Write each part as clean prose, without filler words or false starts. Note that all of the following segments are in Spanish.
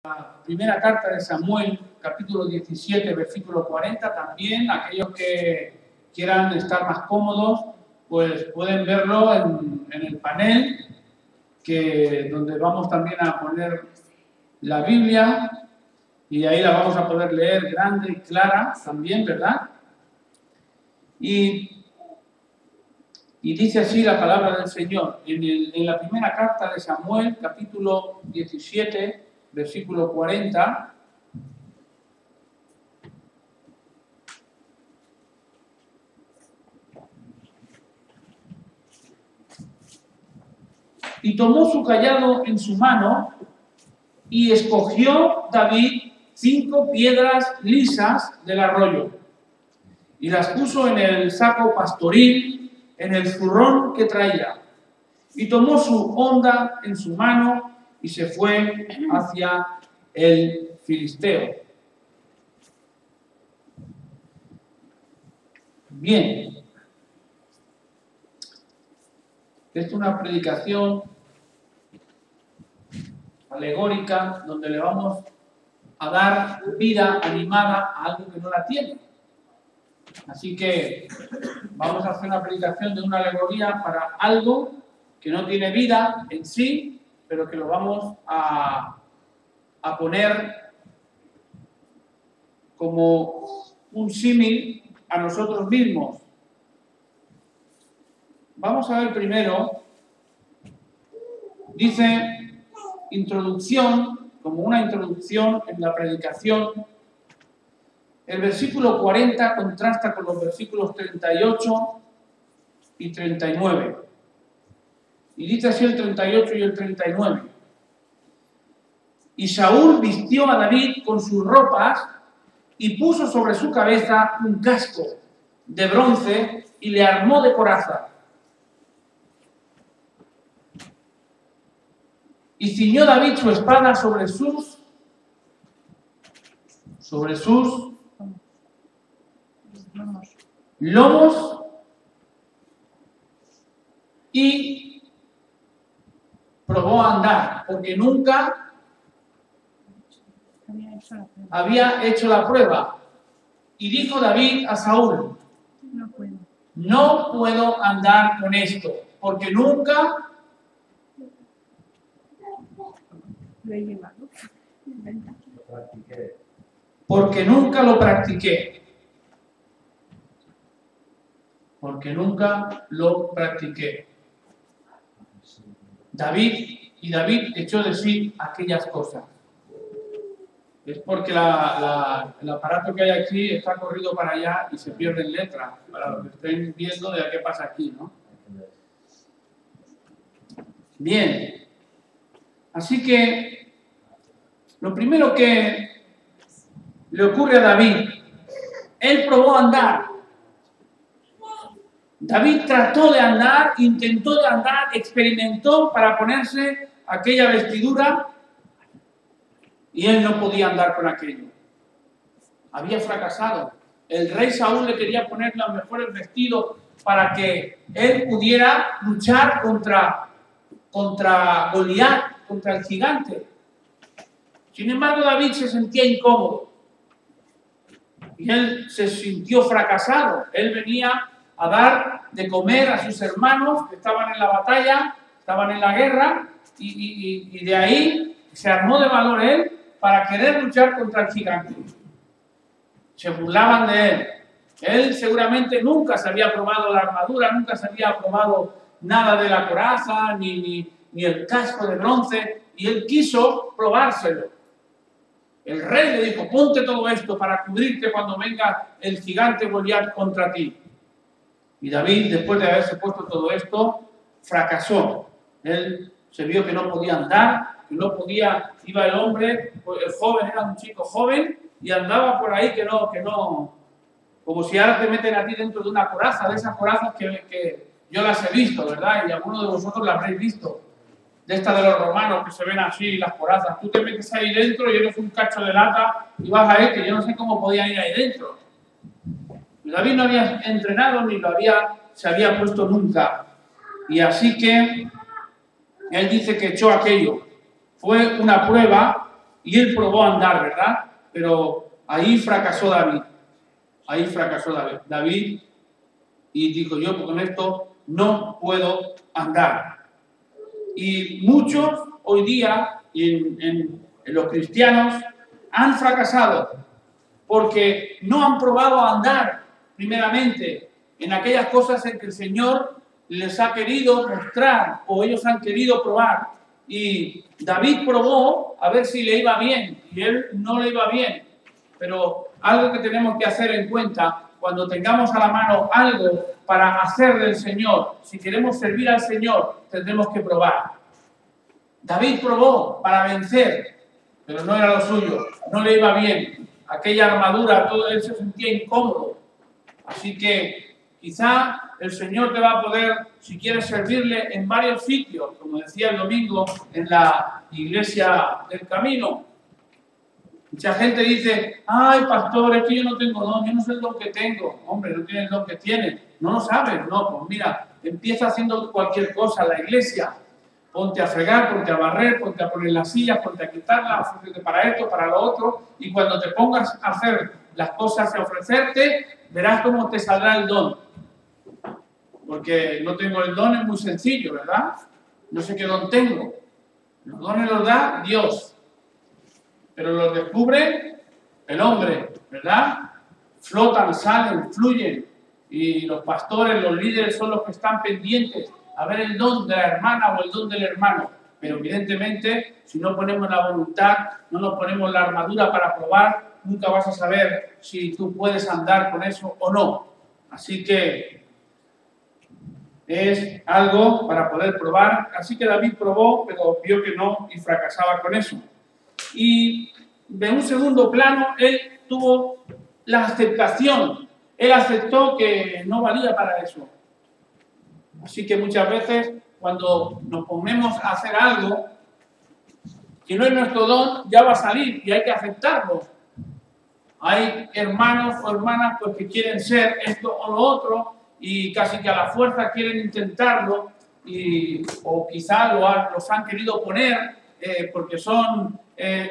La primera carta de Samuel, capítulo 17, versículo 40, también aquellos que quieran estar más cómodos, pues pueden verlo en el panel, donde vamos también a poner la Biblia, y ahí la vamos a poder leer grande y clara también, ¿verdad? Y dice así la palabra del Señor, en la primera carta de Samuel, capítulo 17, versículo 40, y tomó su cayado en su mano y escogió David 5 piedras lisas del arroyo y las puso en el saco pastoril, en el zurrón que traía, y tomó su honda en su mano y se fue hacia el filisteo. Bien. Esta es una predicación alegórica donde le vamos a dar vida animada a algo que no la tiene. Así que vamos a hacer una predicación de una alegoría para algo que no tiene vida en sí, pero que lo vamos a poner como un símil a nosotros mismos. Vamos a ver primero, dice introducción, como una introducción en la predicación. El versículo 40 contrasta con los versículos 38 y 39. Y dice así el 38 y el 39. Y Saúl vistió a David con sus ropas y puso sobre su cabeza un casco de bronce y le armó de coraza. Y ciñó David su espada sobre sus lomos y probó a andar, porque nunca había hecho la prueba. Y dijo David a Saúl: no puedo andar con esto, porque nunca lo practiqué. Porque nunca lo practiqué. David echó de sí aquellas cosas. Es porque el aparato que hay aquí está corrido para allá y se pierden letras, para lo que estén viendo de qué pasa aquí, ¿no? Bien. Así que lo primero que le ocurre a David, él probó a andar. David trató de andar, intentó de andar, experimentó para ponerse aquella vestidura y él no podía andar con aquello. Había fracasado. El rey Saúl le quería poner los mejores vestidos para que él pudiera luchar contra Goliat, contra el gigante. Sin embargo, David se sentía incómodo y él se sintió fracasado. Él venía a dar de comer a sus hermanos que estaban en la batalla, estaban en la guerra, y de ahí se armó de valor él para querer luchar contra el gigante. Se burlaban de él. Él seguramente nunca se había probado la armadura, nunca se había probado nada de la coraza, ni el casco de bronce, y él quiso probárselo. El rey le dijo: ponte todo esto para cubrirte cuando venga el gigante Goliat contra ti. Y David, después de haberse puesto todo esto, fracasó. Él se vio que no podía andar, que no podía, iba el hombre, el joven era un chico joven, y andaba por ahí que no, como si ahora te meten a ti dentro de una coraza, de esas corazas que yo las he visto, ¿verdad? Y algunos de vosotros las habréis visto, de estas de los romanos que se ven así, las corazas. Tú te metes ahí dentro y eres un cacho de lata y vas a ir, que yo no sé cómo podía ir ahí dentro. David no había entrenado ni se había puesto nunca. Y así que él dice que echó aquello. Fue una prueba y él probó a andar, ¿verdad? Pero ahí fracasó David. Ahí fracasó David y dijo, yo con esto no puedo andar. Y muchos hoy día en los cristianos han fracasado porque no han probado a andar primeramente en aquellas cosas en que el Señor les ha querido mostrar o ellos han querido probar. Y David probó a ver si le iba bien y él no le iba bien. Pero algo que tenemos que hacer en cuenta cuando tengamos a la mano algo para hacer del Señor, si queremos servir al Señor, tendremos que probar. David probó para vencer, pero no era lo suyo, no le iba bien. Aquella armadura, todo él se sentía incómodo. Así que quizá el Señor te va a poder, si quieres servirle, en varios sitios, como decía el domingo en la iglesia del camino. Mucha gente dice, ay, pastor, es que yo no tengo don, yo no sé el don que tengo. Hombre, no tienes el don que tienes. No lo sabes, no, pues mira, empieza haciendo cualquier cosa en la iglesia. Ponte a fregar, ponte a barrer, ponte a poner las sillas, ponte a quitarlas, ofrécete para esto, para lo otro. Y cuando te pongas a hacer las cosas y a ofrecerte, verás cómo te saldrá el don. Porque no tengo el don, es muy sencillo, ¿verdad? No sé qué don tengo. Los dones los da Dios. Pero los descubre el hombre, ¿verdad? Flotan, salen, fluyen. Y los pastores, los líderes son los que están pendientes a ver el don de la hermana o el don del hermano. Pero evidentemente, si no ponemos la voluntad, no nos ponemos la armadura para probar, nunca vas a saber si tú puedes andar con eso o no. Así que es algo para poder probar. Así que David probó, pero vio que no y fracasaba con eso. Y de un segundo plano, él tuvo la aceptación. Él aceptó que no valía para eso. Así que muchas veces, cuando nos ponemos a hacer algo que no es nuestro don, ya va a salir y hay que aceptarlo. Hay hermanos o hermanas pues, que quieren ser esto o lo otro y casi que a la fuerza quieren intentarlo o quizá los han querido poner porque son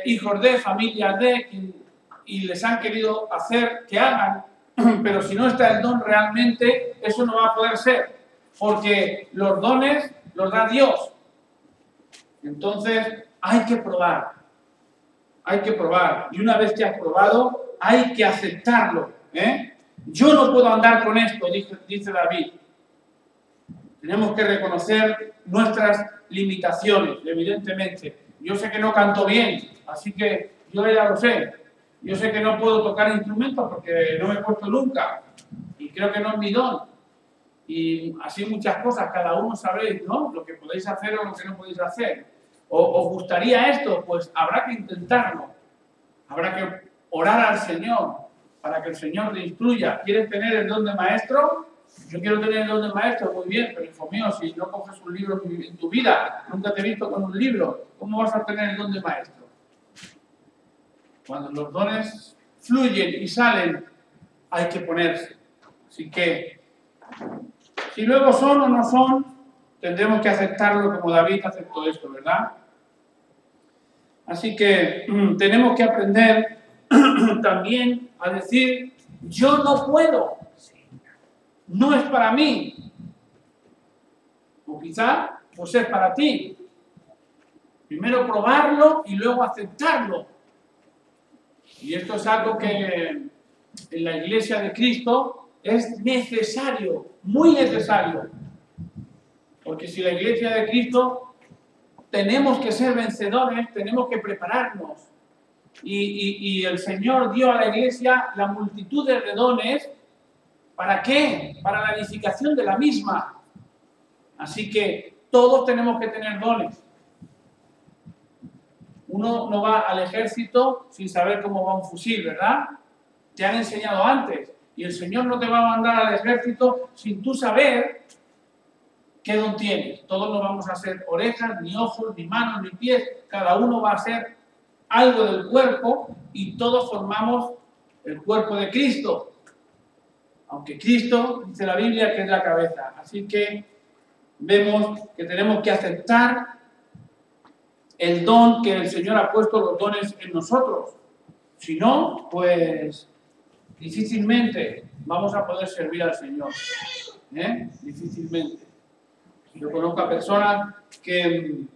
hijos de, familias de, y les han querido hacer que hagan, pero si no está el don realmente, eso no va a poder ser, porque los dones los da Dios. Entonces hay que probar, y una vez que has probado, hay que aceptarlo. Yo no puedo andar con esto, dice David. Tenemos que reconocer nuestras limitaciones, evidentemente. Yo sé que no canto bien, así que yo ya lo sé. Yo sé que no puedo tocar instrumentos porque no me he puesto nunca. Y creo que no es mi don. Y así muchas cosas, cada uno sabréis, ¿no? Lo que podéis hacer o lo que no podéis hacer. ¿Os gustaría esto? Pues habrá que intentarlo. Habrá que orar al Señor para que el Señor te instruya. ¿Quieres tener el don de maestro? Yo quiero tener el don de maestro, muy bien, pero hijo mío, si no coges un libro en tu vida, nunca te he visto con un libro, ¿cómo vas a tener el don de maestro? Cuando los dones fluyen y salen, hay que ponerse. Así que, si luego son o no son, tendremos que aceptarlo como David aceptó esto, ¿verdad? Así que tenemos que aprender también a decir, yo no puedo. No es para mí. O quizá, pues es para ti. Primero probarlo y luego aceptarlo. Y esto es algo que en la Iglesia de Cristo es necesario, muy necesario. Porque si la Iglesia de Cristo tenemos que ser vencedores, tenemos que prepararnos. Y el Señor dio a la Iglesia la multitud de dones. ¿Para qué? Para la edificación de la misma. Así que todos tenemos que tener dones. Uno no va al ejército sin saber cómo va un fusil, ¿verdad? Te han enseñado antes. Y el Señor no te va a mandar al ejército sin tú saber qué don tienes. Todos no vamos a ser orejas, ni ojos, ni manos, ni pies. Cada uno va a ser algo del cuerpo y todos formamos el cuerpo de Cristo. Aunque Cristo, dice la Biblia, que es la cabeza. Así que vemos que tenemos que aceptar el don que el Señor ha puesto, los dones en nosotros. Si no, pues difícilmente vamos a poder servir al Señor. Difícilmente. Yo conozco a personas que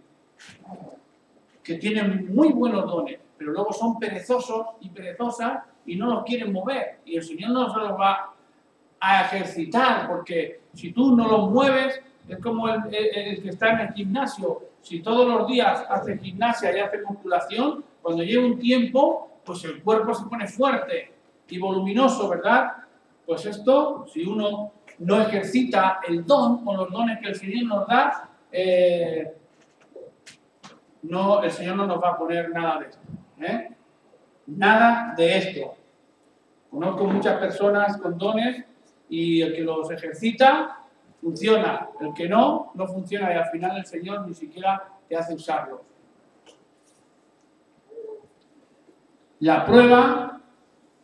tienen muy buenos dones, pero luego son perezosos y perezosas y no los quieren mover. Y el Señor no se los va a ejercitar, porque si tú no los mueves, es como el que está en el gimnasio. Si todos los días hace gimnasia y hace musculación, cuando lleva un tiempo, pues el cuerpo se pone fuerte y voluminoso, ¿verdad? Pues esto, si uno no ejercita el don con los dones que el Señor nos da, el Señor no nos va a poner nada de esto. Nada de esto. Conozco muchas personas con dones y el que los ejercita funciona, el que no funciona, y al final el Señor ni siquiera te hace usarlos. La prueba,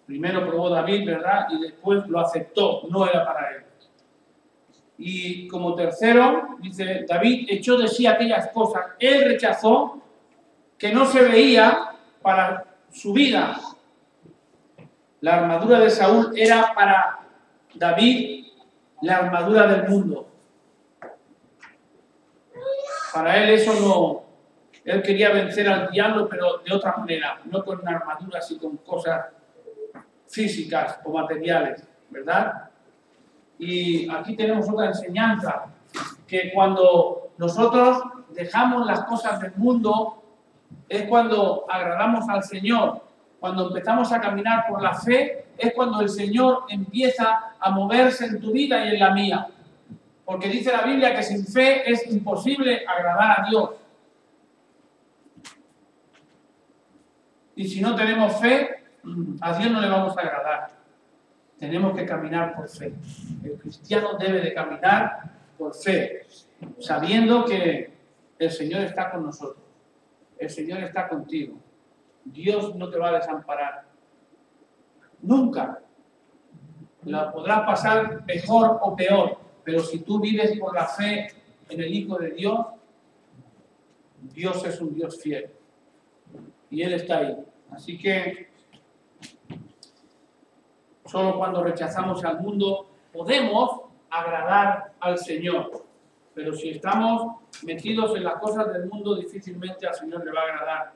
primero probó David, ¿verdad? Y después lo aceptó, no era para él. Y como tercero, dice, David echó de sí aquellas cosas, él rechazó que no se veía para su vida. La armadura de Saúl era para David la armadura del mundo. Para él eso no. Él quería vencer al diablo, pero de otra manera, no con armaduras y con cosas físicas o materiales, ¿verdad? Y aquí tenemos otra enseñanza, que cuando nosotros dejamos las cosas del mundo, es cuando agradamos al Señor. Cuando empezamos a caminar por la fe, es cuando el Señor empieza a moverse en tu vida y en la mía. Porque dice la Biblia que sin fe es imposible agradar a Dios. Y si no tenemos fe, a Dios no le vamos a agradar. Tenemos que caminar por fe. El cristiano debe de caminar por fe, sabiendo que el Señor está con nosotros. El Señor está contigo. Dios no te va a desamparar. Nunca. La podrás pasar mejor o peor, pero si tú vives por la fe en el Hijo de Dios, Dios es un Dios fiel. Y Él está ahí. Así que solo cuando rechazamos al mundo podemos agradar al Señor. Pero si estamos metidos en las cosas del mundo, difícilmente al Señor le va a agradar.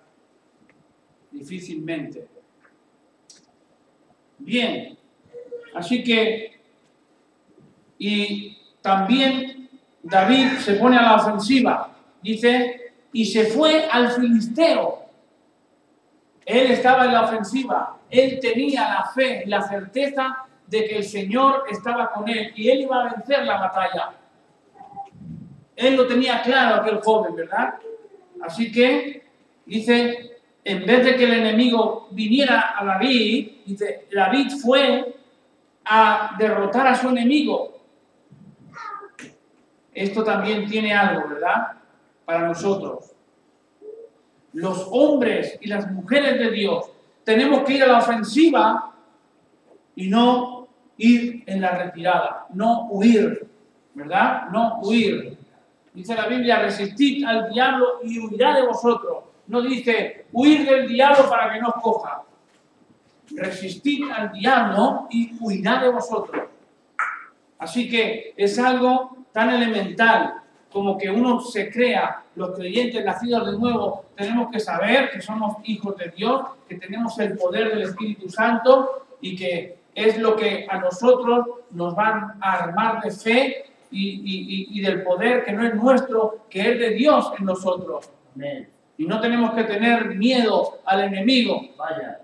Difícilmente. Bien. Así que, y también David se pone a la ofensiva. Dice, y se fue al filisteo. Él estaba en la ofensiva. Él tenía la fe y la certeza de que el Señor estaba con él y él iba a vencer la batalla. Él lo tenía claro, aquel joven, ¿verdad? Así que, dice, en vez de que el enemigo viniera a David, dice, David fue a derrotar a su enemigo. Esto también tiene algo, ¿verdad? Para nosotros. Los hombres y las mujeres de Dios tenemos que ir a la ofensiva y no ir en la retirada, no huir, ¿verdad? No huir. Dice la Biblia, resistid al diablo y huirá de vosotros. No dice, huir del diablo para que no os coja. Resistid al diablo y huirá de vosotros. Así que es algo tan elemental como que uno se crea, los creyentes nacidos de nuevo, tenemos que saber que somos hijos de Dios, que tenemos el poder del Espíritu Santo y que es lo que a nosotros nos van a armar de fe y del poder que no es nuestro, que es de Dios en nosotros. Amén. Y no tenemos que tener miedo al enemigo. Vaya.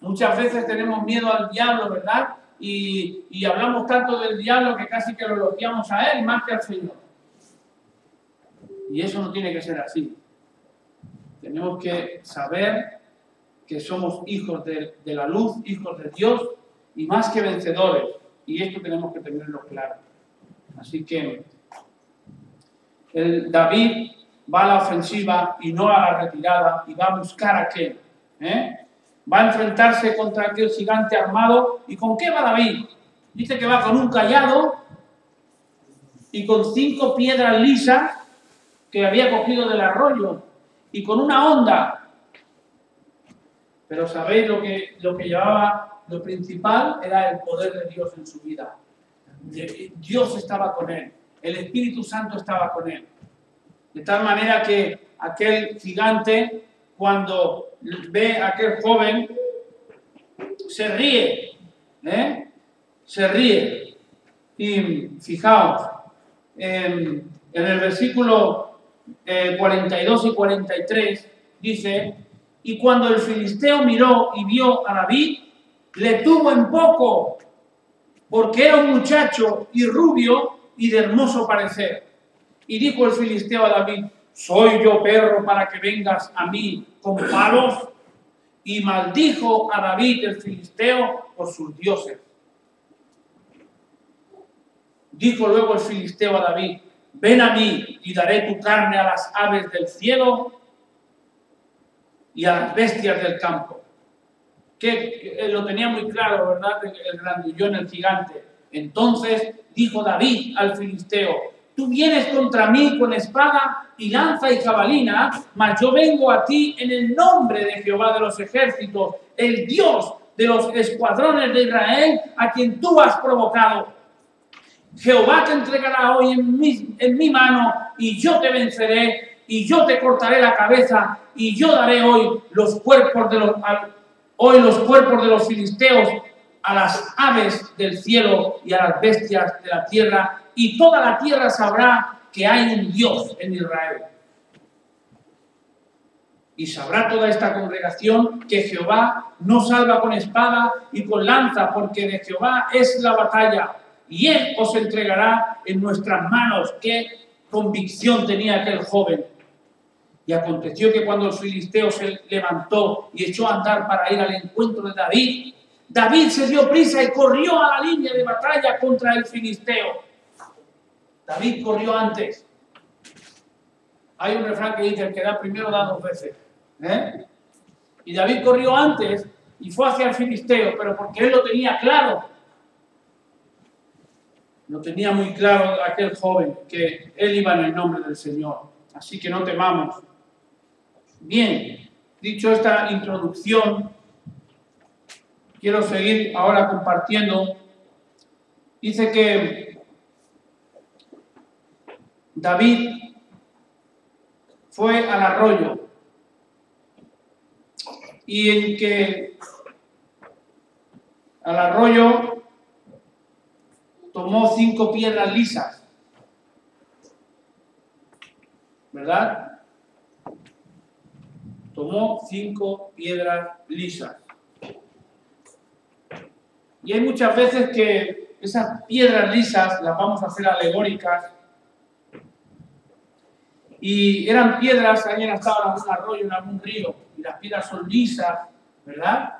Muchas veces tenemos miedo al diablo, ¿verdad? Y hablamos tanto del diablo que casi que lo elogiamos a él más que al Señor. Y eso no tiene que ser así. Tenemos que saber que somos hijos de la luz, hijos de Dios y más que vencedores. Y esto tenemos que tenerlo claro. Así que David va a la ofensiva y no a la retirada y va a buscar a aquel. Va a enfrentarse contra aquel gigante armado. ¿Y con qué va David? Dice que va con un cayado y con 5 piedras lisas que había cogido del arroyo. y con una honda. Pero ¿sabéis lo que llevaba? Lo principal era el poder de Dios en su vida. Dios estaba con él, el Espíritu Santo estaba con él. De tal manera que aquel gigante, cuando ve a aquel joven, se ríe, se ríe. Y fijaos, en el versículo 42 y 43 dice: y cuando el filisteo miró y vio a David, le tuvo en poco, porque era un muchacho y rubio y de hermoso parecer. Y dijo el filisteo a David: ¿soy yo perro para que vengas a mí con palos? Y maldijo a David el filisteo por sus dioses. Dijo luego el filisteo a David: ven a mí y daré tu carne a las aves del cielo y a las bestias del campo. Que lo tenía muy claro, ¿verdad? El grandullón, el gigante. Entonces dijo David al filisteo: tú vienes contra mí con espada y lanza y jabalina, mas yo vengo a ti en el nombre de Jehová de los ejércitos, el Dios de los escuadrones de Israel, a quien tú has provocado. Jehová te entregará hoy en mi mano, y yo te venceré, y yo te cortaré la cabeza, y yo daré hoy los cuerpos de los filisteos a las aves del cielo y a las bestias de la tierra, y toda la tierra sabrá que hay un Dios en Israel. Y sabrá toda esta congregación que Jehová no salva con espada y con lanza, porque de Jehová es la batalla, y Él os entregará en nuestras manos. Qué convicción tenía aquel joven. Y aconteció que cuando el filisteo se levantó y echó a andar para ir al encuentro de David, David se dio prisa y corrió a la línea de batalla contra el filisteo. David corrió antes. Hay un refrán que dice: el que da primero da dos veces. Y David corrió antes y fue hacia el filisteo, pero porque él lo tenía claro. Lo tenía muy claro aquel joven, que él iba en el nombre del Señor. Así que no temamos. Bien, dicho esta introducción, quiero seguir ahora compartiendo. Dice que David fue al arroyo y en que al arroyo tomó 5 piedras lisas, ¿verdad? Tomó 5 piedras lisas. Y hay muchas veces que esas piedras lisas las vamos a hacer alegóricas. Y eran piedras, alguien estaba en algún arroyo, en algún río, y las piedras son lisas, ¿verdad?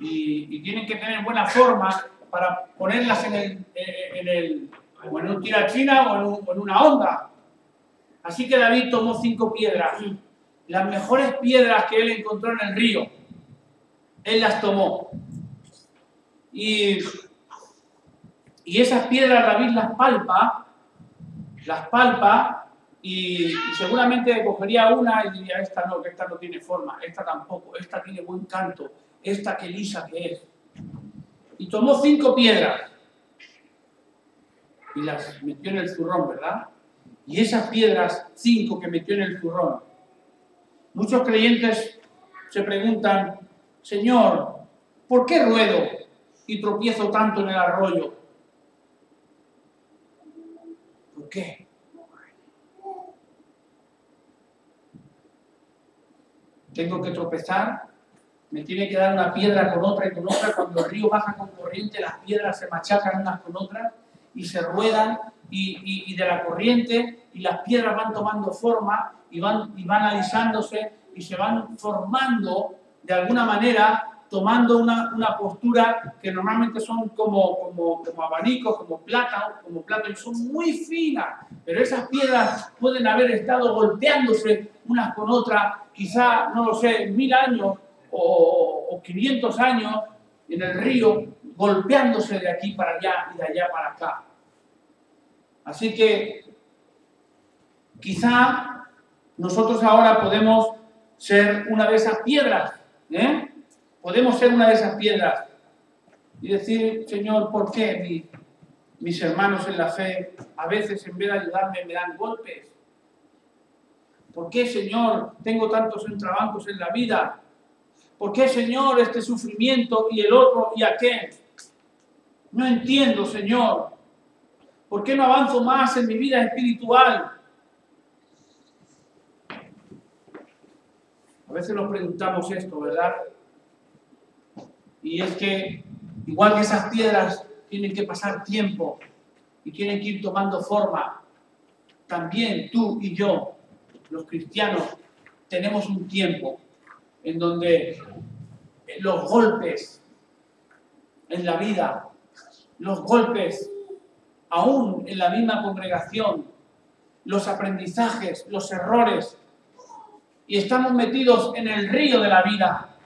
Y tienen que tener buena forma para ponerlas o en un tirachina o en una onda. Así que David tomó 5 piedras, las mejores piedras que él encontró en el río. Él las tomó. Y esas piedras David las palpa, y seguramente cogería una y diría: esta no, que esta no tiene forma, esta tampoco, esta tiene buen canto, esta qué lisa que es. Y tomó 5 piedras y las metió en el zurrón, ¿verdad? Y esas piedras, 5 que metió en el zurrón, muchos creyentes se preguntan: Señor, ¿por qué ruedo y tropiezo tanto en el arroyo? ¿Por qué? Tengo que tropezar, me tiene que dar una piedra con otra y con otra. Cuando el río baja con corriente, las piedras se machacan unas con otras y se ruedan y de la corriente, y las piedras van tomando forma y van alisándose y se van formando de alguna manera, tomando una postura que normalmente son como abanicos, como plátanos, y son muy finas, pero esas piedras pueden haber estado golpeándose unas con otras, quizá, no lo sé, 1000 años o 500 años en el río, golpeándose de aquí para allá y de allá para acá. Así que quizá nosotros ahora podemos ser una de esas piedras, ¿eh? Podemos ser una de esas piedras y decir, Señor, ¿por qué mis hermanos en la fe a veces en vez de ayudarme me dan golpes? ¿Por qué, Señor, tengo tantos entrabancos en la vida? ¿Por qué, Señor, este sufrimiento y el otro y aquel? No entiendo, Señor. ¿Por qué no avanzo más en mi vida espiritual? A veces nos preguntamos esto, ¿verdad? Y es que, igual que esas piedras tienen que pasar tiempo y tienen que ir tomando forma, también tú y yo, los cristianos, tenemos un tiempo en donde los golpes en la vida, los golpes aún en la misma congregación, los aprendizajes, los errores, y estamos metidos en el río de la vida,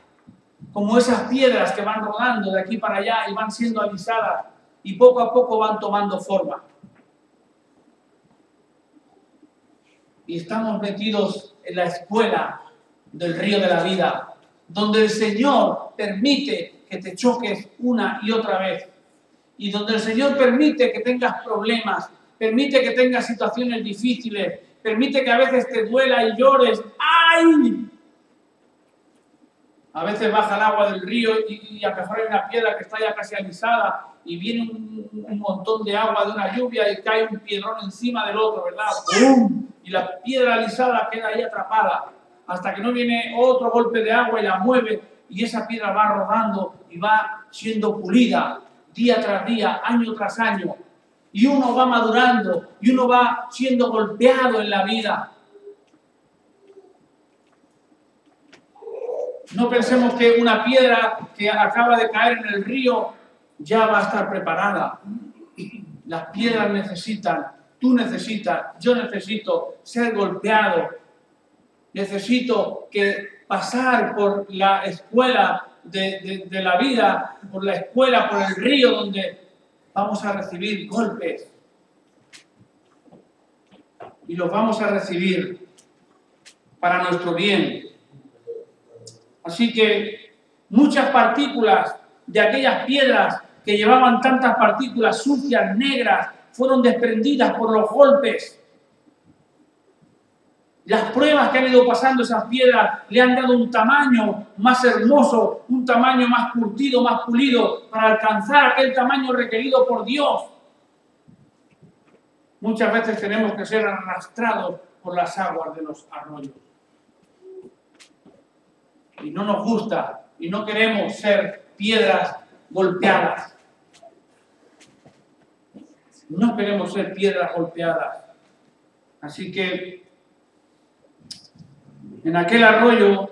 como esas piedras que van rodando de aquí para allá y van siendo alisadas y poco a poco van tomando forma. Y estamos metidos en la escuela del río de la vida, donde el Señor permite que te choques una y otra vez, y donde el Señor permite que tengas problemas, permite que tengas situaciones difíciles, permite que a veces te duela y llores. ¡Ay! A veces baja el agua del río y a lo mejor hay una piedra que está ya casi alisada y viene un montón de agua de una lluvia y cae un piedrón encima del otro, ¿verdad? ¡Bum! Y la piedra alisada queda ahí atrapada hasta que no viene otro golpe de agua y la mueve y esa piedra va rodando y va siendo pulida día tras día, año tras año. Y uno va madurando y uno va siendo golpeado en la vida. No pensemos que una piedra que acaba de caer en el río ya va a estar preparada. Las piedras necesitan, tú necesitas, yo necesito ser golpeado. Necesito pasar por la escuela de la vida, por la escuela, por el río donde vamos a recibir golpes. Y los vamos a recibir para nuestro bien. Así que muchas partículas de aquellas piedras que llevaban tantas partículas sucias, negras, fueron desprendidas por los golpes. Las pruebas que han ido pasando esas piedras le han dado un tamaño más hermoso, un tamaño más curtido, más pulido, para alcanzar aquel tamaño requerido por Dios. Muchas veces tenemos que ser arrastrados por las aguas de los arroyos. Y no nos gusta y no queremos ser piedras golpeadas. No queremos ser piedras golpeadas. Así que en aquel arroyo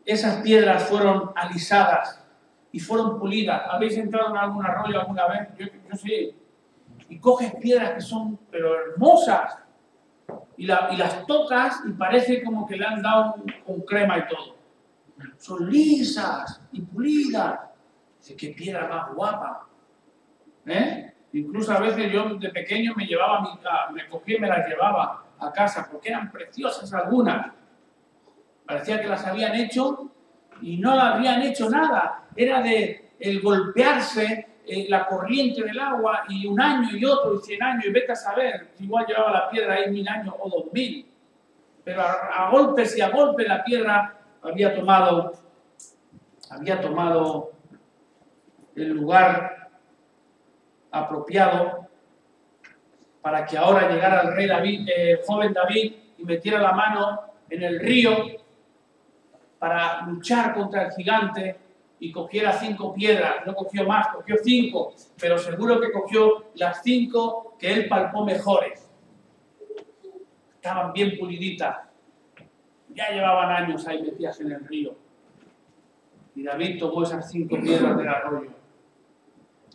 esas piedras fueron alisadas y fueron pulidas. ¿Habéis entrado en algún arroyo alguna vez? Yo sí. Y coges piedras que son pero hermosas. Y las tocas y parece como que le han dado con crema y todo. Son lisas y pulidas. Dice, qué piedra más guapa. Incluso a veces yo de pequeño me cogía y me las llevaba a casa porque eran preciosas algunas. Parecía que las habían hecho y no habían hecho nada. Era de el golpearse la corriente del agua y un año y otro y 100 años y vete a saber, igual llevaba la piedra ahí 1000 años o 2000, pero a golpes y a golpes la piedra había tomado el lugar apropiado para que ahora llegara el rey David, joven David, y metiera la mano en el río para luchar contra el gigante y cogiera 5 piedras. No cogió más, cogió 5, pero seguro que cogió las 5 que él palpó mejores. Estaban bien puliditas. Ya llevaban años ahí metidas en el río. Y David tomó esas 5 piedras del arroyo.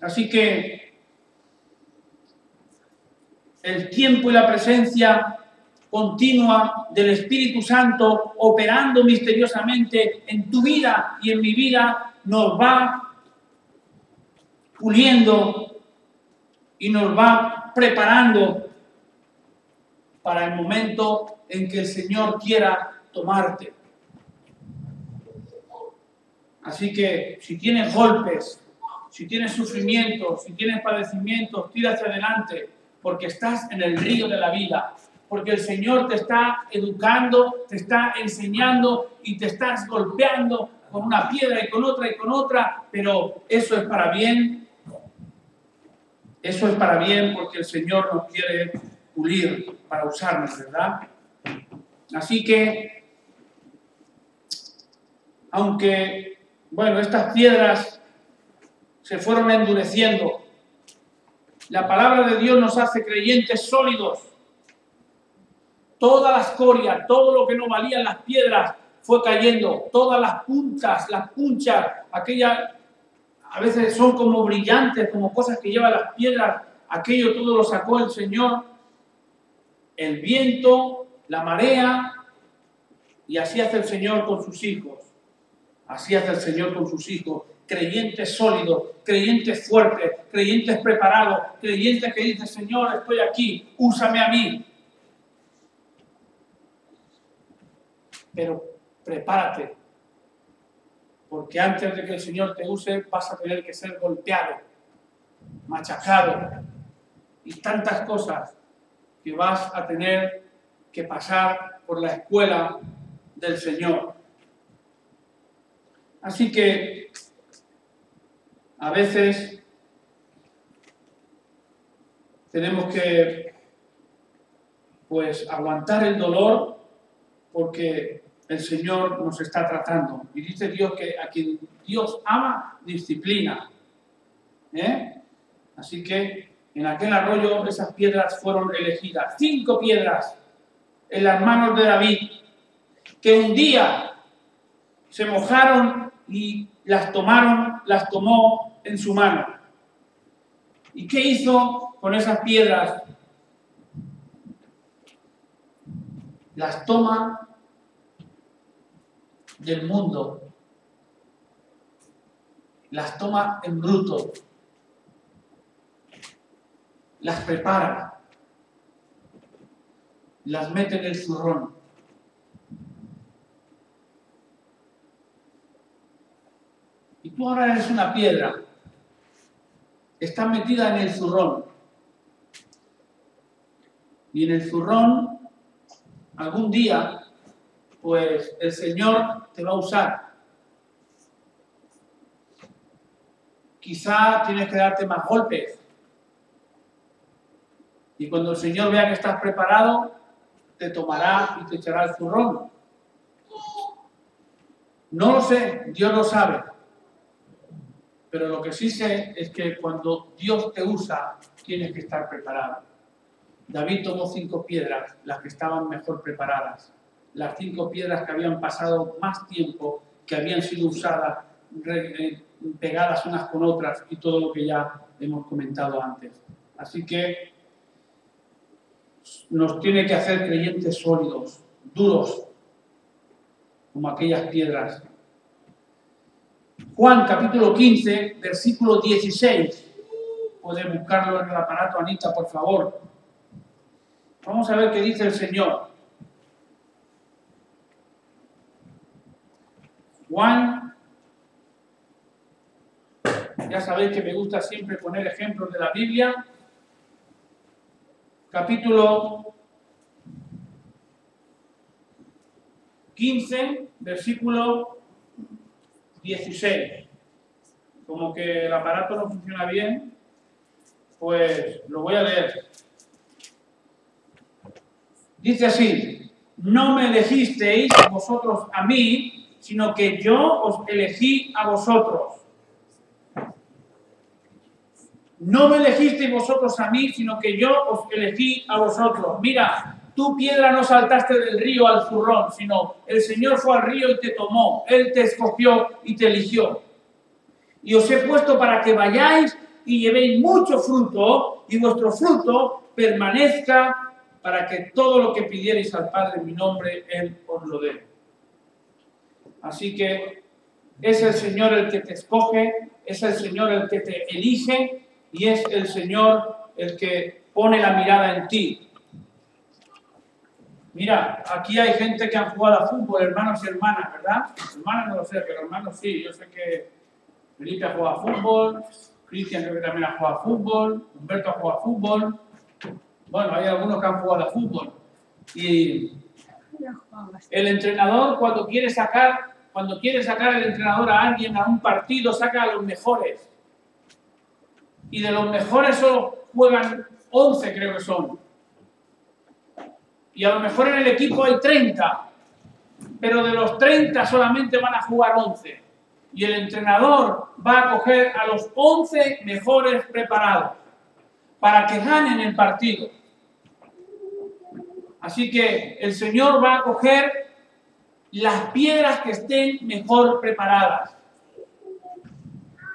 Así que el tiempo y la presencia continua del Espíritu Santo operando misteriosamente en tu vida y en mi vida nos va puliendo y nos va preparando para el momento en que el Señor quiera tomarte. Así que si tienes golpes, si tienes sufrimientos, si tienes padecimientos, tira hacia adelante, porque estás en el río de la vida, porque el Señor te está educando, te está enseñando y te estás golpeando con una piedra y con otra, pero eso es para bien. Eso es para bien porque el Señor nos quiere pulir para usarnos, ¿verdad? Así que, aunque, bueno, estas piedras se fueron endureciendo, la palabra de Dios nos hace creyentes sólidos. Toda la escoria, todo lo que no valían las piedras fue cayendo, todas las puntas, las punchas, aquellas a veces son como brillantes, como cosas que llevan las piedras, aquello todo lo sacó el Señor, el viento, la marea, y así hace el Señor con sus hijos. Así hace el Señor con sus hijos, creyentes sólidos, creyentes fuertes, creyentes preparados, creyentes que dicen, Señor, estoy aquí, úsame a mí. Pero prepárate, porque antes de que el Señor te use vas a tener que ser golpeado, machacado y tantas cosas que vas a tener que pasar por la escuela del Señor. Así que a veces tenemos que aguantar el dolor porque el Señor nos está tratando. Y dice Dios que a quien Dios ama, disciplina. Así que en aquel arroyo esas piedras fueron elegidas. 5 piedras en las manos de David, que un día se mojaron y las tomó en su mano. ¿Y qué hizo con esas piedras? Las toma del mundo, las toma en bruto, las prepara, las mete en el zurrón. Y tú ahora eres una piedra, está metida en el zurrón. Y en el zurrón, algún día, el Señor te va a usar. Quizá tienes que darte más golpes. Y cuando el Señor vea que estás preparado, te tomará y te echará el zurrón. No lo sé, Dios lo sabe. Pero lo que sí sé es que cuando Dios te usa, tienes que estar preparado. David tomó 5 piedras, las que estaban mejor preparadas. Las 5 piedras que habían pasado más tiempo, que habían sido usadas, pegadas unas con otras y todo lo que ya hemos comentado antes. Así que nos tiene que hacer creyentes sólidos, duros, como aquellas piedras. Juan capítulo 15, versículo 16. Puede buscarlo en el aparato, Anita, por favor. Vamos a ver qué dice el Señor. Juan, ya sabéis que me gusta siempre poner ejemplos de la Biblia. Capítulo 15, versículo 16. Como que el aparato no funciona bien, pues lo voy a leer. Dice así: no me elegisteis vosotros a mí, sino que yo os elegí a vosotros. No me elegisteis vosotros a mí, sino que yo os elegí a vosotros. Mira, tú piedra no saltaste del río al zurrón, sino el Señor fue al río y te tomó. Él te escogió y te eligió. Y os he puesto para que vayáis y llevéis mucho fruto, y vuestro fruto permanezca, para que todo lo que pidierais al Padre en mi nombre, Él os lo dé. Así que es el Señor el que te escoge, es el Señor el que te elige, y es el Señor el que pone la mirada en ti. Mira, aquí hay gente que han jugado a fútbol, hermanos y hermanas, ¿verdad? Hermanas no lo sé, pero hermanos sí. Yo sé que Felipe ha jugado a fútbol, Cristian creo que también ha jugado a fútbol, Humberto ha jugado a fútbol. Bueno, hay algunos que han jugado a fútbol. Y el entrenador, cuando quiere sacar el entrenador a alguien a un partido, saca a los mejores. Y de los mejores solo juegan 11, creo que son. Y a lo mejor en el equipo hay 30, pero de los 30 solamente van a jugar 11. Y el entrenador va a coger a los 11 mejores preparados para que ganen el partido. Así que el Señor va a coger las piedras que estén mejor preparadas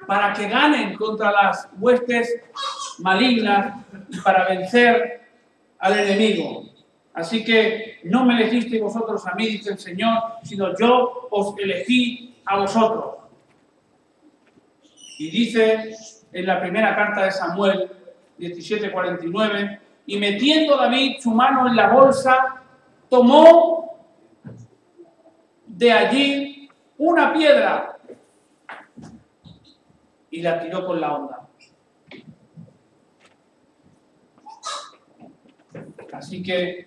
para que ganen contra las huestes malignas y para vencer al enemigo. Así que no me elegisteis vosotros a mí, dice el Señor, sino yo os elegí a vosotros. Y dice en la primera carta de Samuel 17:49, y metiendo David su mano en la bolsa, tomó de allí una piedra y la tiró con la honda. Así que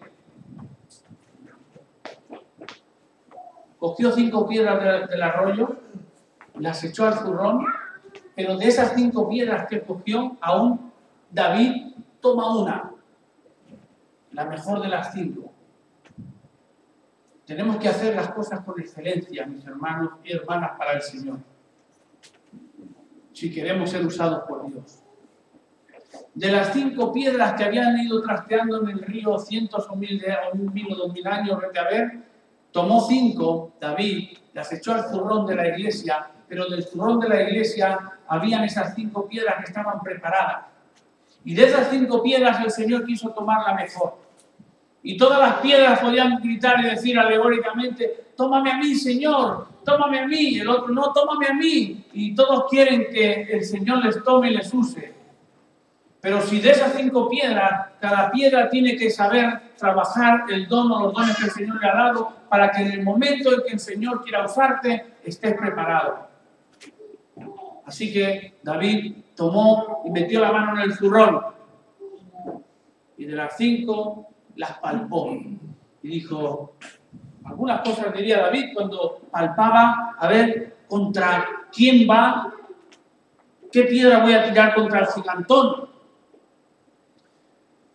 cogió 5 piedras del arroyo, las echó al zurrón, pero de esas 5 piedras que cogió, aún David toma una, la mejor de las 5. Tenemos que hacer las cosas con excelencia, mis hermanos y hermanas, para el Señor, si queremos ser usados por Dios. De las 5 piedras que habían ido trasteando en el río cientos o mil o 2000 años, vete a ver, tomó 5, David, las echó al zurrón de la iglesia, pero del zurrón de la iglesia habían esas 5 piedras que estaban preparadas. Y de esas 5 piedras el Señor quiso tomar la mejor. Y todas las piedras podían gritar y decir alegóricamente, tómame a mí, Señor, tómame a mí. El otro, no, tómame a mí. Y todos quieren que el Señor les tome y les use. Pero si de esas 5 piedras, cada piedra tiene que saber trabajar el don o los dones que el Señor le ha dado para que en el momento en que el Señor quiera usarte, estés preparado. Así que David tomó y metió la mano en el zurrón. Y de las 5 las palpó. Y dijo, algunas cosas diría David cuando palpaba, a ver, contra quién va, qué piedra voy a tirar contra el gigantón.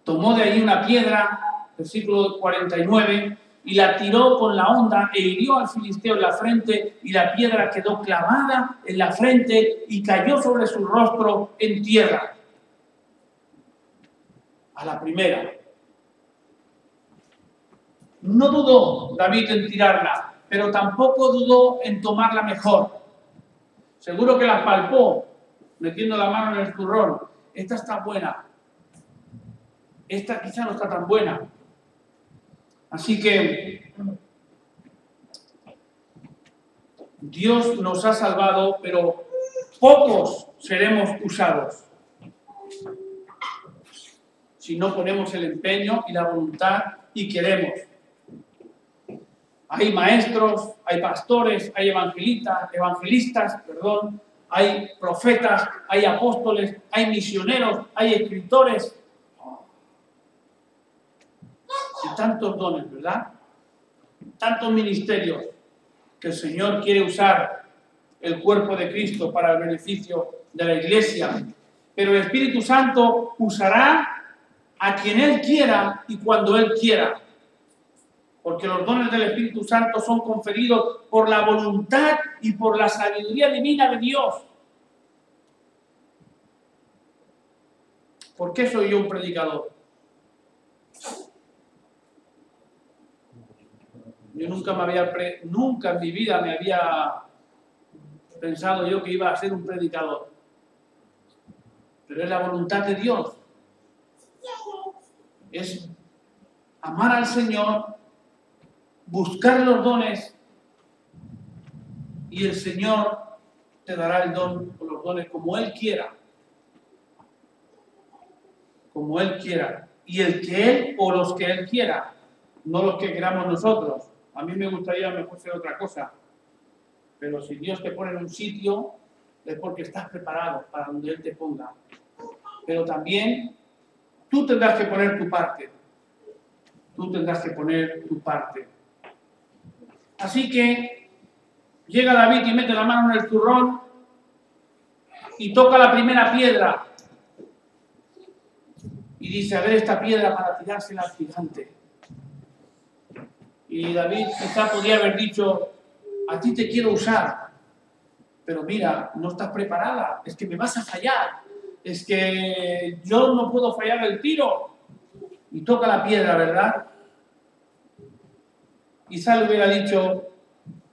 Tomó de ahí una piedra, versículo 49, y la tiró con la honda e hirió al filisteo en la frente, y la piedra quedó clavada en la frente y cayó sobre su rostro en tierra. A la primera. No dudó David en tirarla, pero tampoco dudó en tomarla mejor. Seguro que la palpó, metiendo la mano en el zurrón. Esta está buena. Esta quizá no está tan buena. Así que Dios nos ha salvado, pero pocos seremos usados si no ponemos el empeño y la voluntad y queremos. Hay maestros, hay pastores, hay evangelistas, hay profetas, hay apóstoles, hay misioneros, hay escritores. Y tantos dones, ¿verdad? Tantos ministerios que el Señor quiere usar el cuerpo de Cristo para el beneficio de la iglesia. Pero el Espíritu Santo usará a quien Él quiera y cuando Él quiera. Porque los dones del Espíritu Santo son conferidos por la voluntad y por la sabiduría divina de Dios. ¿Por qué soy yo un predicador? Yo nunca en mi vida me había pensado yo que iba a ser un predicador. Pero es la voluntad de Dios. Es amar al Señor, buscar los dones y el Señor te dará el don o los dones como Él quiera. Como Él quiera. Y el que Él o los que Él quiera. no los que queramos nosotros. A mí me gustaría mejor ser otra cosa. Pero si Dios te pone en un sitio, es porque estás preparado para donde Él te ponga. Pero también tú tendrás que poner tu parte. Tú tendrás que poner tu parte. Así que llega David y mete la mano en el zurrón y toca la primera piedra. Y dice, a ver esta piedra para tirársela al gigante. Y David quizá podría haber dicho, a ti te quiero usar, pero mira, no estás preparada, es que me vas a fallar, es que yo no puedo fallar el tiro. Y toca la piedra, ¿verdad? Quizá le hubiera dicho,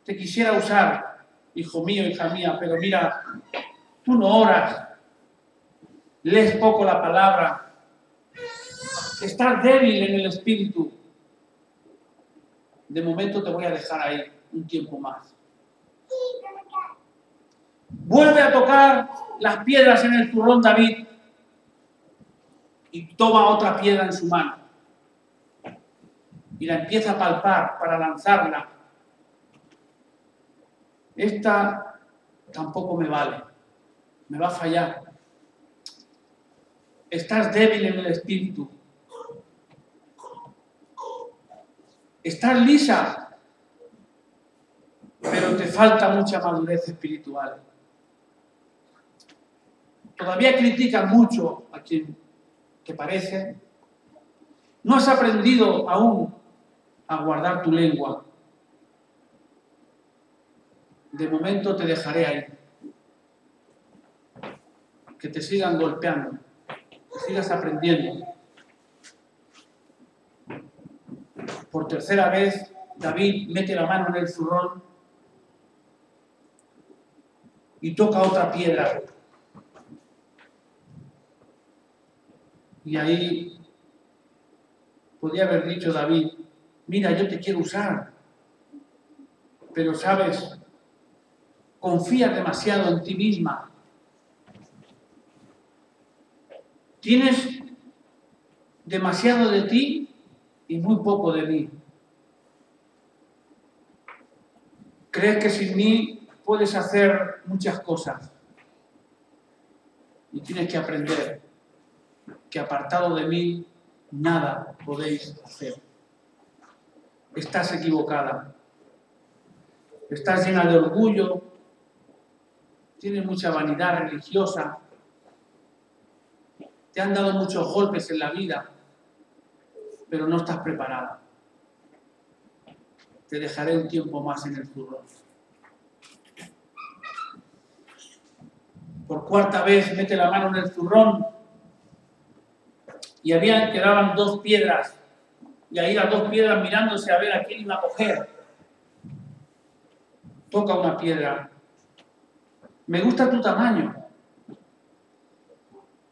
te quisiera usar, hijo mío, hija mía, pero mira, tú no oras, lees poco la palabra, estás débil en el espíritu. De momento te voy a dejar ahí un tiempo más. Vuelve a tocar las piedras en el zurrón David y toma otra piedra en su mano y la empieza a palpar para lanzarla. Esta tampoco me vale, me va a fallar. Estás débil en el espíritu. Estás lisa, pero te falta mucha madurez espiritual. Todavía criticas mucho a quien te parece. No has aprendido aún a guardar tu lengua. De momento te dejaré ahí. Que te sigan golpeando, que sigas aprendiendo. Por tercera vez, David mete la mano en el zurrón y toca otra piedra. Y ahí podía haber dicho David, mira, yo te quiero usar, pero sabes, confías demasiado en ti misma. Tienes demasiado de ti y muy poco de mí. Crees que sin mí puedes hacer muchas cosas y tienes que aprender que apartado de mí nada podéis hacer. Estás equivocada. Estás llena de orgullo, tienes mucha vanidad religiosa, te han dado muchos golpes en la vida, pero no estás preparada. Te dejaré un tiempo más en el zurrón. Por cuarta vez mete la mano en el zurrón y quedaban dos piedras y ahí las dos piedras mirándose a ver a quién iba a coger. Toca una piedra. Me gusta tu tamaño.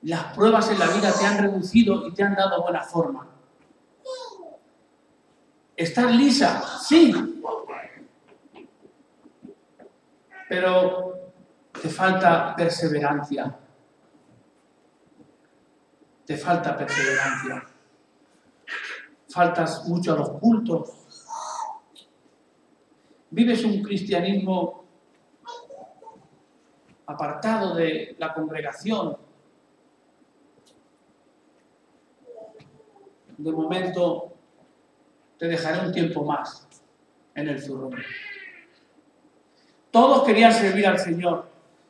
Las pruebas en la vida te han reducido y te han dado buena forma. ¿Estás lisa? Sí. Pero te falta perseverancia. Te falta perseverancia. Faltas mucho a los cultos. Vives un cristianismo apartado de la congregación. De momento te dejaré un tiempo más en el zurrón. Todos querían servir al Señor.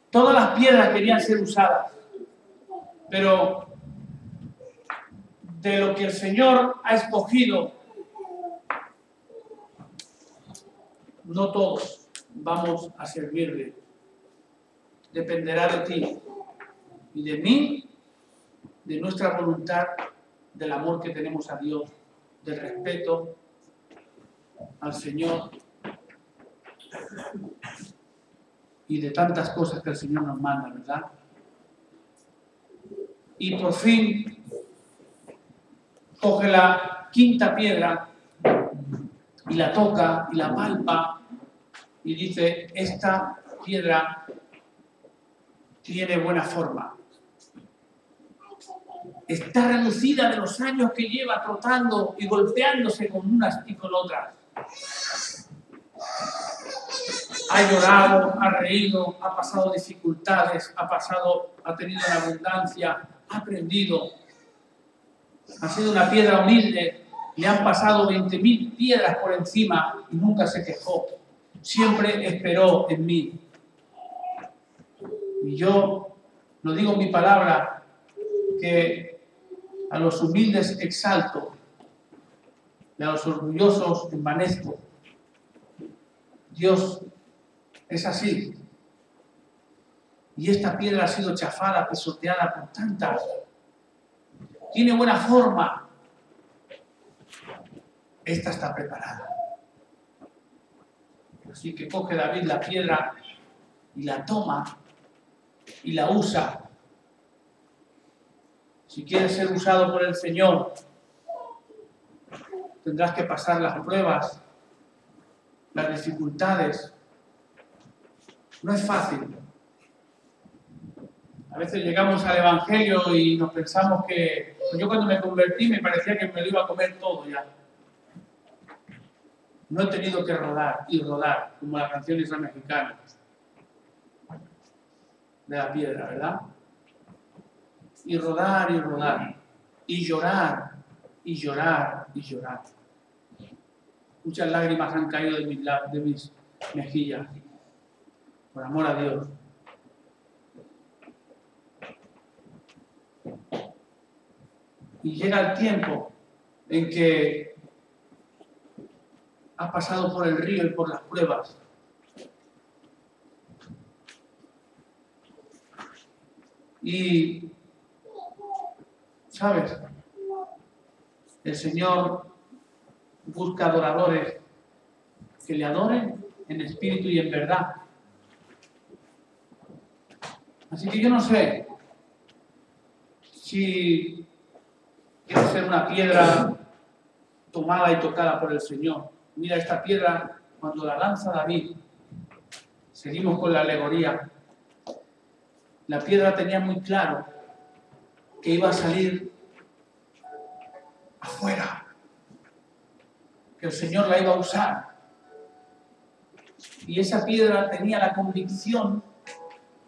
Todas las piedras querían ser usadas. Pero de lo que el Señor ha escogido, no todos vamos a servirle. Dependerá de ti y de mí, de nuestra voluntad, del amor que tenemos a Dios, del respeto al Señor y de tantas cosas que el Señor nos manda, ¿verdad? Y por fin coge la quinta piedra y la toca y la palpa y dice, esta piedra tiene buena forma. está reducida de los años que lleva trotando y golpeándose con unas y con otras. Ha llorado, ha reído, ha pasado dificultades, ha tenido en abundancia, ha aprendido. Ha sido una piedra humilde, le han pasado 20.000 piedras por encima y nunca se quejó. Siempre esperó en mí. Y yo lo digo en mi palabra, que a los humildes exalto y a los orgullosos envanezco. Dios es así. Y esta piedra ha sido chafada, pisoteada por tantas. Tiene buena forma. Esta está preparada. Así que coge David la piedra y la toma y la usa. Si quieres ser usado por el Señor, tendrás que pasar las pruebas, las dificultades. No es fácil. A veces llegamos al Evangelio y nos pensamos que... Yo cuando me convertí me parecía que me lo iba a comer todo ya. No he tenido que rodar y rodar, como la canción esa mexicana de la piedra, ¿verdad? Y rodar y rodar, y llorar, y llorar, y llorar. Muchas lágrimas han caído de mis mejillas, por amor a Dios. Y llega el tiempo en que ha pasado por el río y por las pruebas. Y, ¿sabes? El Señor busca adoradores que le adoren en espíritu y en verdad. Así que yo no sé si quiero ser una piedra tomada y tocada por el Señor. Mira esta piedra, cuando la lanza David, seguimos con la alegoría. La piedra tenía muy claro que iba a salir afuera, que el Señor la iba a usar. Y esa piedra tenía la convicción,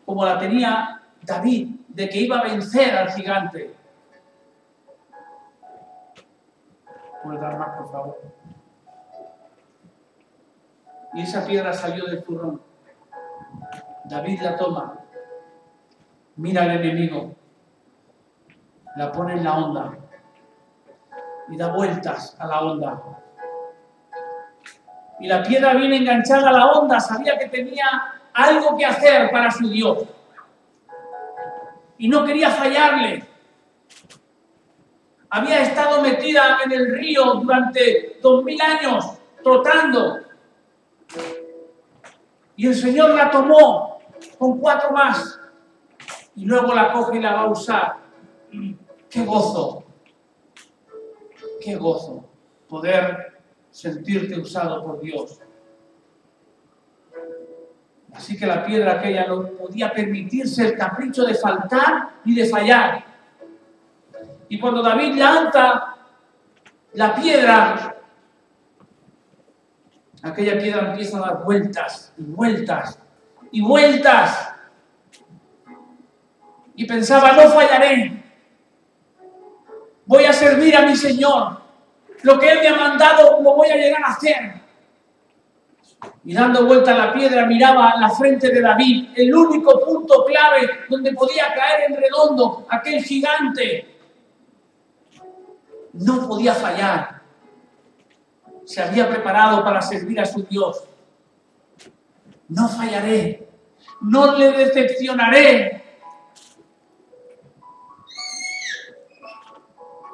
como la tenía David, de que iba a vencer al gigante. ¿Puedes dar más, por favor? Y esa piedra salió del zurrón. David la toma, mira al enemigo, la pone en la onda y da vueltas a la onda. Y la piedra viene enganchada a la onda, sabía que tenía algo que hacer para su Dios. Y no quería fallarle. Había estado metida en el río durante 2000 años, trotando. Y el Señor la tomó con 4 más. Y luego la coge y la va a usar. ¡Qué gozo! ¡Qué gozo! Poder sentirte usado por Dios. Así que la piedra aquella no podía permitirse el capricho de faltar ni de fallar. Y cuando David lanza la piedra, aquella piedra empieza a dar vueltas y vueltas y vueltas. Y pensaba, no fallaré. Voy a servir a mi Señor. Lo que Él me ha mandado lo voy a llegar a hacer. Y dando vuelta a la piedra miraba la frente de David, el único punto clave donde podía caer en redondo aquel gigante. No podía fallar. Se había preparado para servir a su Dios. No fallaré. No le decepcionaré.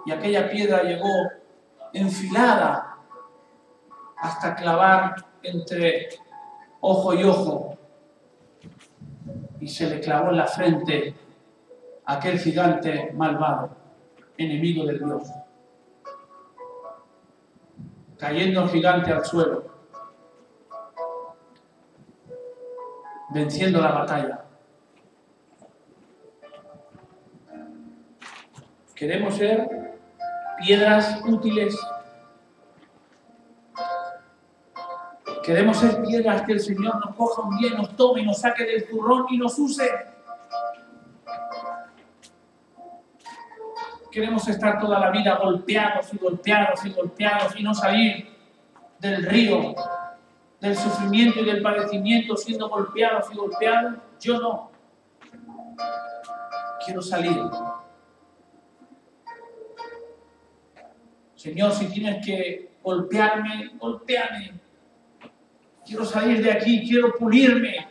Y aquella piedra llegó enfilada hasta clavar entre ojo y ojo. Y se le clavó en la frente a aquel gigante malvado, enemigo de Dios. Cayendo el gigante al suelo, venciendo la batalla. Queremos ser piedras útiles. Queremos ser piedras que el Señor nos coja un día, nos tome y nos saque del zurrón y nos use. Queremos estar toda la vida golpeados y golpeados y golpeados y no salir del río, del sufrimiento y del padecimiento, siendo golpeados y golpeados. Yo no. Quiero salir. Señor, si tienes que golpearme, golpéame. Quiero salir de aquí, quiero pulirme.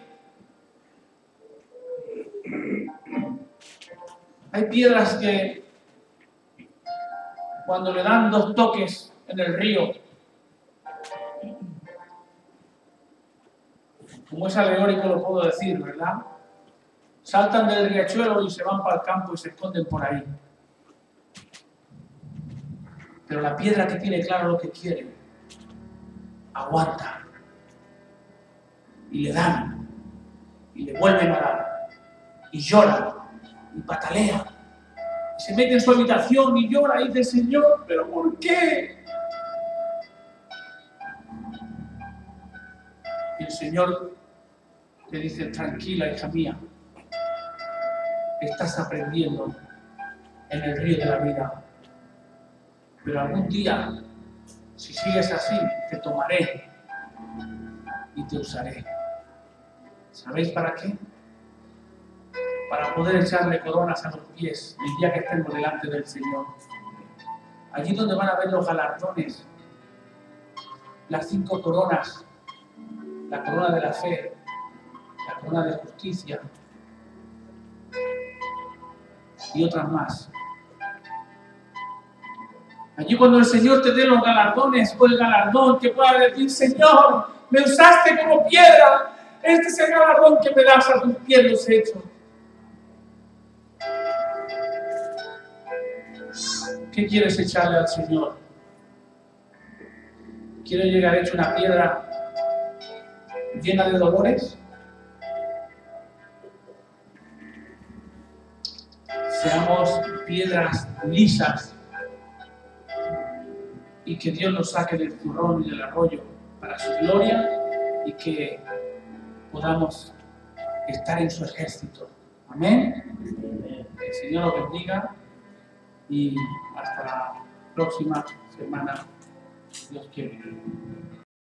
Hay piedras que cuando le dan 2 toques en el río, como es alegórico lo puedo decir, ¿verdad? Saltan del riachuelo y se van para el campo y se esconden por ahí. Pero la piedra que tiene claro lo que quiere, aguanta. Y le dan, y le vuelven a dar, y llora, y patalea, y se mete en su habitación y llora y dice: Señor, ¿pero por qué? Y el Señor le dice: tranquila, hija mía, estás aprendiendo en el río de la vida, pero algún día, si sigues así, te tomaré y te usaré. ¿Sabéis para qué? Para poder echarle coronas a los pies el día que estemos delante del Señor. Allí donde van a ver los galardones, las 5 coronas, la corona de la fe, la corona de justicia y otras más. Allí cuando el Señor te dé los galardones o el galardón, que puedas decir: Señor, me usaste como piedra. Este es el galardón que me das a tus pies los hechos. ¿Qué quieres echarle al Señor? ¿Quieres llegar hecho una piedra llena de dolores? Seamos piedras lisas y que Dios nos saque del zurrón y del arroyo para su gloria y que podamos estar en su ejército. Amén. Que el Señor los bendiga y hasta la próxima semana, Dios quiere.